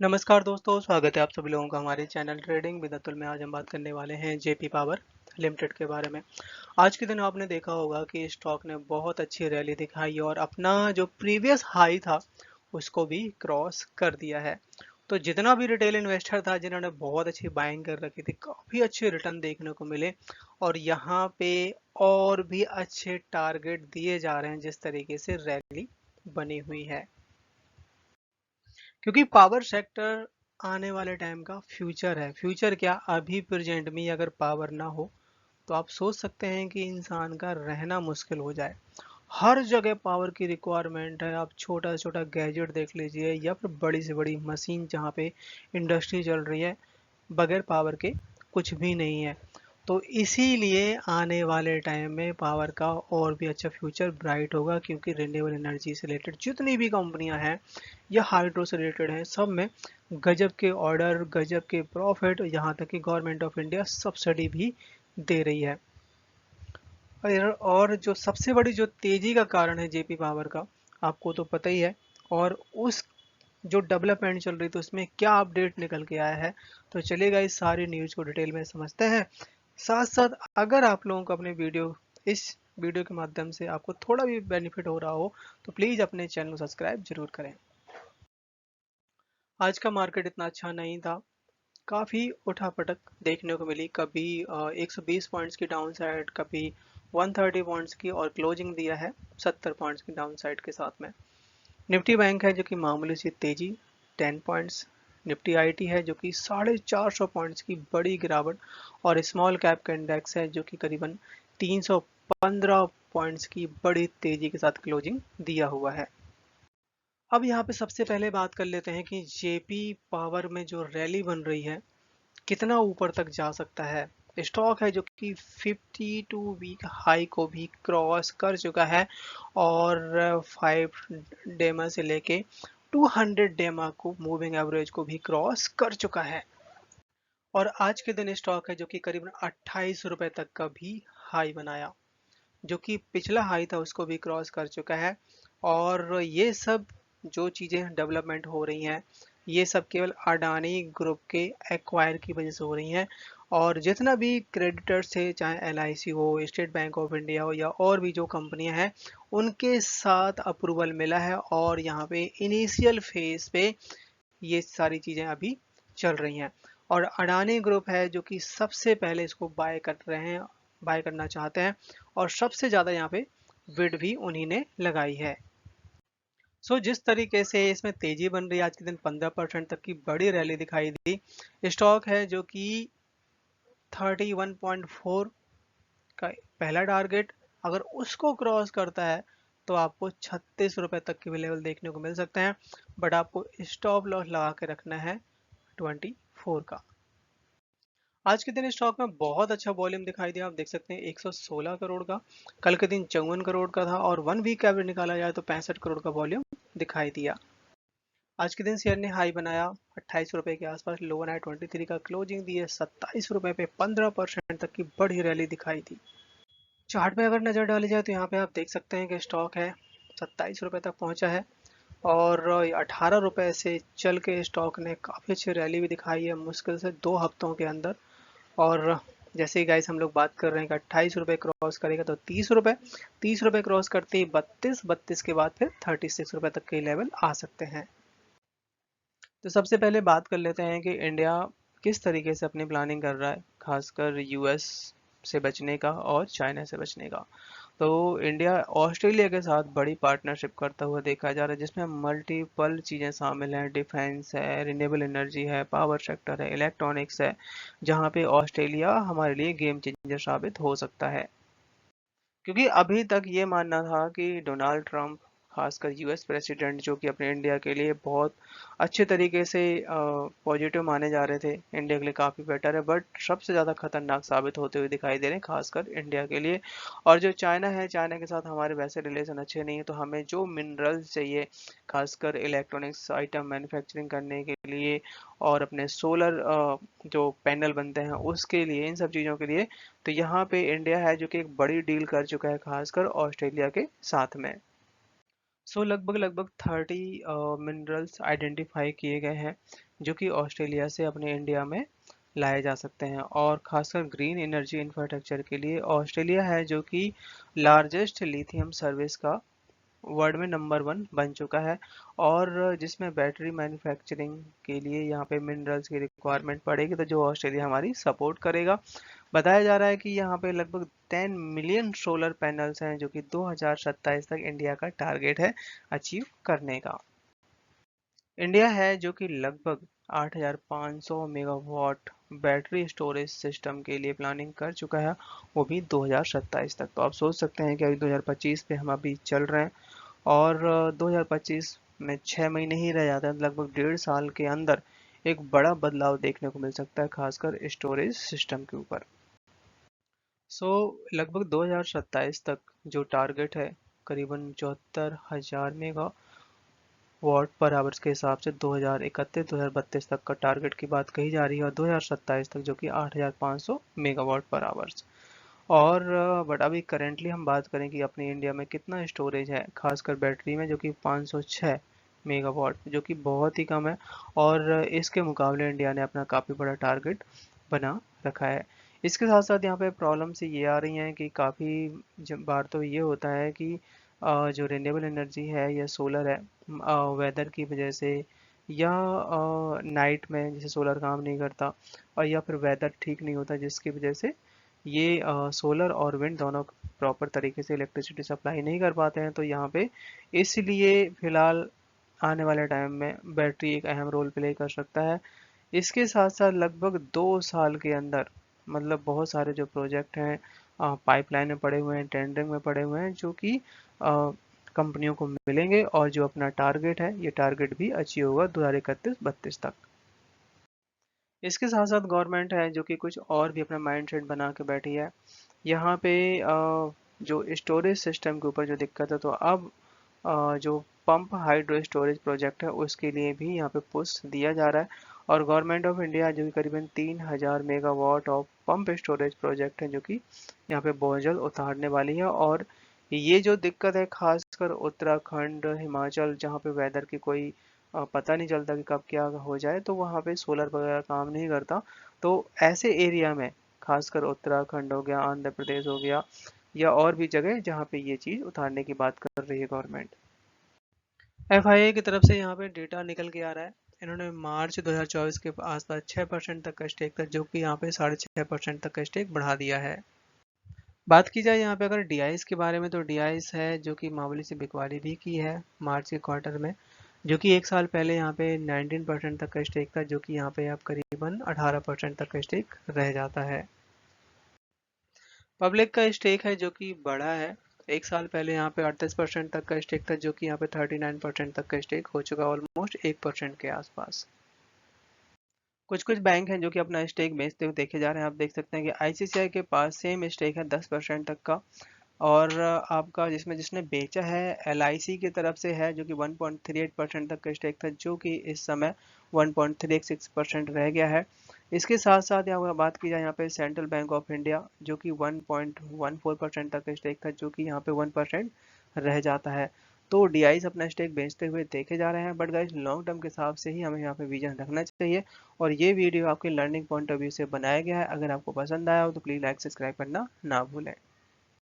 नमस्कार दोस्तों, स्वागत है आप सभी लोगों का हमारे चैनल ट्रेडिंग विद अतुल में। आज हम बात करने वाले हैं जेपी पावर लिमिटेड के बारे में। आज के दिन आपने देखा होगा कि स्टॉक ने बहुत अच्छी रैली दिखाई और अपना जो प्रीवियस हाई था उसको भी क्रॉस कर दिया है। तो जितना भी रिटेल इन्वेस्टर था जिन्होंने बहुत अच्छी बाइंग कर रखी थी, काफ़ी अच्छे रिटर्न देखने को मिले और यहाँ पे और भी अच्छे टारगेट दिए जा रहे हैं जिस तरीके से रैली बनी हुई है, क्योंकि पावर सेक्टर आने वाले टाइम का फ्यूचर है। फ्यूचर क्या, अभी प्रेजेंट में ही अगर पावर ना हो तो आप सोच सकते हैं कि इंसान का रहना मुश्किल हो जाए। हर जगह पावर की रिक्वायरमेंट है। आप छोटा छोटा गैजेट देख लीजिए या फिर बड़ी से बड़ी मशीन जहाँ पे इंडस्ट्री चल रही है, बगैर पावर के कुछ भी नहीं है। तो इसीलिए आने वाले टाइम में पावर का और भी अच्छा फ्यूचर ब्राइट होगा, क्योंकि रिन्यूएबल एनर्जी से रिलेटेड जितनी भी कंपनियां हैं या हाइड्रो से रिलेटेड हैं, सब में गजब के ऑर्डर, गजब के प्रॉफिट, यहाँ तक कि गवर्नमेंट ऑफ इंडिया सब्सिडी भी दे रही है। और जो सबसे बड़ी जो तेजी का कारण है जेपी पावर का, आपको तो पता ही है। और उस जो डेवलपमेंट चल रही थी उसमें क्या अपडेट निकल के आया है, तो चलिएगा इस सारी न्यूज़ को डिटेल में समझते हैं। साथ साथ अगर आप लोगों को अपने इस वीडियो के माध्यम से आपको थोड़ा भी बेनिफिट हो रहा हो तो प्लीज़ अपने चैनल को सब्सक्राइब जरूर करें। आज का मार्केट इतना अच्छा नहीं था, काफ़ी उठापटक देखने को मिली। कभी 120 पॉइंट्स की डाउन साइड, कभी 130 पॉइंट्स की, और क्लोजिंग दिया है 70 पॉइंट्स की डाउन साइड के साथ में। निफ्टी बैंक है जो कि मामूली सी तेजी 10 पॉइंट्स। निफ्टी आईटी है जो कि 450 पॉइंट्स की बड़ी गिरावट, और स्मॉल कैप का इंडेक्स है जो कि करीबन 315 पॉइंट्स की बड़ी तेजी के साथ क्लोजिंग दिया हुआ है। अब यहाँ पे सबसे पहले बात कर लेते हैं कि जेपी पावर में जो रैली बन रही है कितना ऊपर तक जा सकता है। स्टॉक है जो कि 52 वीक हाई को भी क्रॉस कर चुका है और 5 डेमा से लेके 200 डेमा को, मूविंग एवरेज को भी क्रॉस कर चुका है। और आज के दिन स्टॉक है जो कि करीबन 28 रुपए तक का भी हाई बनाया, जो कि पिछला हाई था उसको भी क्रॉस कर चुका है। और ये सब जो चीज़ें डेवलपमेंट हो रही हैं, ये सब केवल अडानी ग्रुप के एक्वायर की वजह से हो रही हैं। और जितना भी क्रेडिटर्स थे, चाहे एलआईसी हो, स्टेट बैंक ऑफ इंडिया हो, या और भी जो कंपनियां हैं, उनके साथ अप्रूवल मिला है और यहाँ पे इनिशियल फेज पे ये सारी चीज़ें अभी चल रही हैं। और अडानी ग्रुप है जो कि सबसे पहले इसको बाय कर रहे हैं, बाय करना चाहते हैं, और सबसे ज़्यादा यहाँ पे बिड भी उन्हीं ने लगाई है। जिस तरीके से इसमें तेजी बन रही है, आज के दिन 15% तक की बड़ी रैली दिखाई दी। स्टॉक है जो कि 31.4 का पहला टारगेट, अगर उसको क्रॉस करता है तो आपको 36 रुपए तक के भी लेवल देखने को मिल सकते हैं। बट आपको स्टॉप लॉस लगा के रखना है 24 का। आज के दिन स्टॉक में बहुत अच्छा वॉल्यूम दिखाई दिया, आप देख सकते हैं 116 करोड़ का। कल के दिन 54 करोड़ का था, और 1 वीक एवरेज निकाला जाए तो 65 करोड़ का वॉल्यूम दिखाई दिया। आज के दिन शेयर ने हाई बनाया 28 रुपए के आसपास, लोअर है 23 का, क्लोजिंग दी है 27 रुपए पे। 15% तक की बड़ी रैली दिखाई दी। चार्ट में अगर नजर डाली जाए तो यहाँ पे आप देख सकते हैं कि स्टॉक है 27 रुपए तक पहुंचा है, और 18 रुपए से चल के स्टॉक ने काफ़ी अच्छी रैली भी दिखाई है मुश्किल से 2 हफ्तों के अंदर। और जैसे ही गाइस हम लोग बात कर रहे हैं कि 28 रुपए क्रॉस करेगा तो 30 रुपए, 30 रुपए क्रॉस करते ही 32, 32 के बाद फिर 36 रुपए तक के लेवल आ सकते हैं। तो सबसे पहले बात कर लेते हैं कि इंडिया किस तरीके से अपनी प्लानिंग कर रहा है, खासकर यूएस से बचने का और चाइना से बचने का। तो इंडिया ऑस्ट्रेलिया के साथ बड़ी पार्टनरशिप करता हुआ देखा जा रहा है, जिसमें मल्टीपल चीज़ें शामिल हैं। डिफेंस है, रिन्यूएबल एनर्जी है, पावर सेक्टर है, इलेक्ट्रॉनिक्स है, जहाँ पे ऑस्ट्रेलिया हमारे लिए गेम चेंजर साबित हो सकता है। क्योंकि अभी तक ये मानना था कि डोनाल्ड ट्रंप, खासकर यूएस प्रेसिडेंट, जो कि अपने इंडिया के लिए बहुत अच्छे तरीके से पॉजिटिव माने जा रहे थे, इंडिया के लिए काफ़ी बेटर है, बट सबसे ज़्यादा खतरनाक साबित होते हुए दिखाई दे रहे हैं, खासकर इंडिया के लिए। और जो चाइना है, चाइना के साथ हमारे वैसे रिलेशन अच्छे नहीं है, तो हमें जो मिनरल्स चाहिए, खासकर इलेक्ट्रॉनिक्स आइटम मैन्युफैक्चरिंग करने के लिए और अपने सोलर जो पैनल बनते हैं उसके लिए, इन सब चीज़ों के लिए, तो यहाँ पे इंडिया है जो कि एक बड़ी डील कर चुका है, खासकर ऑस्ट्रेलिया के साथ में। लगभग लगभग 30 मिनरल्स आइडेंटिफाई किए गए हैं जो कि ऑस्ट्रेलिया से अपने इंडिया में लाए जा सकते हैं, और खासकर ग्रीन एनर्जी इंफ्रास्ट्रक्चर के लिए ऑस्ट्रेलिया है जो कि लार्जेस्ट लिथियम सर्विस का वर्ल्ड में नंबर वन बन चुका है, और जिसमें बैटरी मैन्युफैक्चरिंग के लिए यहाँ पे मिनरल्स की रिक्वायरमेंट पड़ेगी, तो जो ऑस्ट्रेलिया हमारी सपोर्ट करेगा। बताया जा रहा है कि यहाँ पे लगभग 10 मिलियन सोलर पैनल्स हैं जो कि 2027 तक इंडिया का टारगेट है अचीव करने का। इंडिया है जो कि लगभग 8,500 मेगावाट बैटरी स्टोरेज सिस्टम के लिए प्लानिंग कर चुका है, वो भी 2027 तक। तो आप सोच सकते हैं कि अभी 2025 पे हम अभी चल रहे हैं, और 2025 में 6 महीने ही रह जाते हैं, तो लगभग 1.5 साल के अंदर एक बड़ा बदलाव देखने को मिल सकता है, खासकर स्टोरेज सिस्टम के ऊपर। लगभग 2027 तक जो टारगेट है, करीबन 74,000 मेगा वॉट पर आवर्स के हिसाब से 2031-2032 तक का टारगेट की बात कही जा रही है, और 2027 तक जो कि 8,500 मेगावाट पर आवर्स। और बट अभी करेंटली हम बात करें कि अपने इंडिया में कितना स्टोरेज है, खासकर बैटरी में, जो कि 506 मेगावाट, जो कि बहुत ही कम है। और इसके मुकाबले इंडिया ने अपना काफ़ी बड़ा टारगेट बना रखा है। इसके साथ साथ यहाँ पे प्रॉब्लम से ये आ रही हैं कि काफ़ी बार तो ये होता है कि जो रिन्यूएबल एनर्जी है या सोलर है, वेदर की वजह से, या नाइट में जैसे सोलर काम नहीं करता, और या फिर वेदर ठीक नहीं होता, जिसकी वजह से ये सोलर और विंड दोनों प्रॉपर तरीके से इलेक्ट्रिसिटी सप्लाई नहीं कर पाते हैं। तो यहाँ पे इसलिए फिलहाल आने वाले टाइम में बैटरी एक अहम रोल प्ले कर सकता है। इसके साथ साथ लगभग 2 साल के अंदर, मतलब बहुत सारे जो प्रोजेक्ट हैं पाइपलाइन में पड़े हुए हैं, टेंडरिंग में पड़े हुए हैं, जो कि कंपनियों को मिलेंगे, और जो अपना टारगेट है, ये टारगेट भी अचीव होगा 2031-32 तक। इसके साथ साथ गवर्नमेंट है जो कि कुछ और भी अपना माइंड सेट बना के बैठी है। यहाँ पे जो स्टोरेज सिस्टम के ऊपर जो दिक्कत है, तो अब जो पंप हाइड्रो स्टोरेज प्रोजेक्ट है उसके लिए भी यहाँ पे पुश दिया जा रहा है, और गवर्नमेंट ऑफ इंडिया जो कि करीबन 3,000 megawatt of pump storage project है जो कि यहाँ पे बहुत जल्द उतारने वाली है। और ये जो दिक्कत है, खासकर उत्तराखंड, हिमाचल, जहाँ पे वेदर की कोई पता नहीं चलता कि कब क्या हो जाए, तो वहाँ पे सोलर वगैरह काम नहीं करता। तो ऐसे एरिया में, खासकर उत्तराखंड हो गया, आंध्र प्रदेश हो गया, या और भी जगह जहाँ पे ये चीज़ उतारने की बात कर रही है गवर्नमेंट। एफआईए की तरफ से यहाँ पे डेटा निकल के आ रहा है। इन्होंने मार्च 2024 के आसपास 6% तक का स्टेक था, जो कि यहाँ पे 6.5% तक का स्टेक बढ़ा दिया है। बात की जाए यहाँ पे अगर डीआईएस के बारे में, तो डीआईएस है जो कि मामूली सी बिकवाली भी की है मार्च के क्वार्टर में, जो कि 1 साल पहले यहाँ पे 19% तक का स्टेक था, जो कि यहाँ पे अब करीबन 18% तक का स्टेक रह जाता है। पब्लिक का स्टेक है जो कि बड़ा है। 1 साल पहले यहाँ पे 38% तक का स्टेक था, जो कि यहाँ पे 39% तक का स्टेक हो चुका है, ऑलमोस्ट 1% के आसपास। कुछ कुछ बैंक हैं जो कि अपना स्टेक बेचते हुए देखे जा रहे हैं। आप देख सकते हैं कि आईसीआईसीआई के पास सेम स्टेक है 10% तक का, और आपका जिसमें जिसने बेचा है एलआईसी की तरफ से है, जो कि 1.38% तक का स्टेक था, जो कि इस समय 1.36% रह गया है। इसके साथ साथ यहाँ बात की जाए यहाँ पे सेंट्रल बैंक ऑफ इंडिया, जो कि 1.14% तक का स्टेक था, जो कि यहाँ पे 1% रह जाता है। तो डीआईस अपना स्टेक बेचते हुए देखे जा रहे हैं, बट गाइस लॉन्ग टर्म के हिसाब से ही हमें यहाँ पे विजन रखना चाहिए। और ये वीडियो आपके लर्निंग पॉइंट ऑफ व्यू से बनाया गया है। अगर आपको पसंद आया हो तो प्लीज़ लाइक सब्सक्राइब करना ना भूलें।